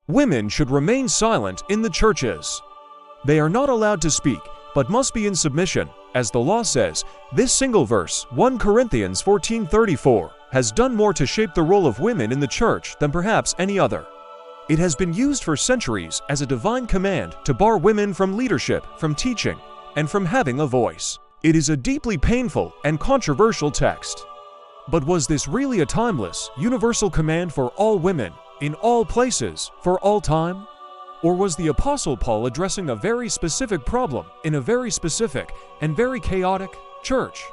Women should remain silent in the churches. They are not allowed to speak, but must be in submission, as the law says. This single verse, 1 Corinthians 14:34, has done more to shape the role of women in the church than perhaps any other. It has been used for centuries as a divine command to bar women from leadership, from teaching, and from having a voice. It is a deeply painful and controversial text. But was this really a timeless, universal command for all women, in all places, for all time? Or was the Apostle Paul addressing a very specific problem in a very specific and very chaotic church?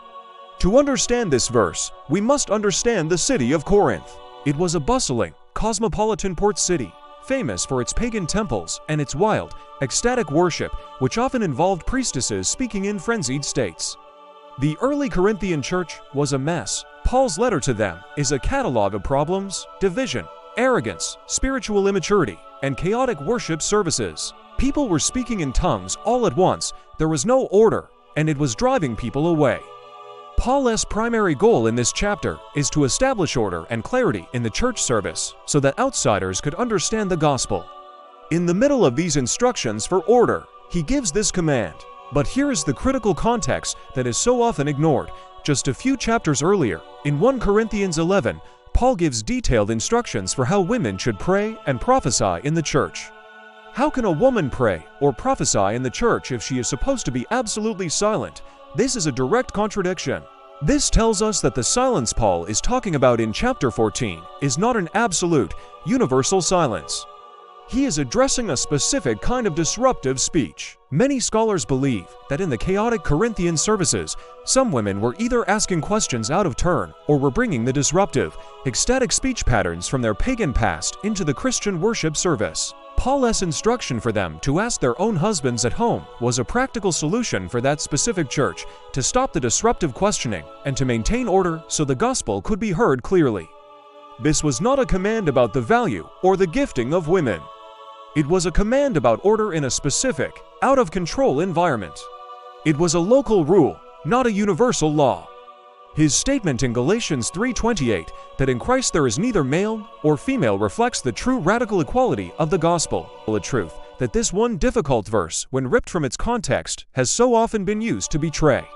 To understand this verse, we must understand the city of Corinth. It was a bustling, cosmopolitan port city, famous for its pagan temples and its wild, ecstatic worship, which often involved priestesses speaking in frenzied states. The early Corinthian church was a mess. Paul's letter to them is a catalog of problems, division, arrogance, spiritual immaturity, and chaotic worship services. People were speaking in tongues all at once, there was no order, and it was driving people away. Paul's primary goal in this chapter is to establish order and clarity in the church service so that outsiders could understand the gospel. In the middle of these instructions for order, he gives this command. But here is the critical context that is so often ignored. Just a few chapters earlier, in 1 Corinthians 11, Paul gives detailed instructions for how women should pray and prophesy in the church. How can a woman pray or prophesy in the church if she is supposed to be absolutely silent? This is a direct contradiction. This tells us that the silence Paul is talking about in chapter 14 is not an absolute, universal silence. He is addressing a specific kind of disruptive speech. Many scholars believe that in the chaotic Corinthian services, some women were either asking questions out of turn or were bringing the disruptive, ecstatic speech patterns from their pagan past into the Christian worship service. Paul's instruction for them to ask their own husbands at home was a practical solution for that specific church to stop the disruptive questioning and to maintain order so the gospel could be heard clearly. This was not a command about the value or the gifting of women. It was a command about order in a specific, out-of-control environment. It was a local rule, not a universal law. His statement in Galatians 3:28 that in Christ there is neither male or female reflects the true radical equality of the gospel, a truth that this one difficult verse, when ripped from its context, has so often been used to betray.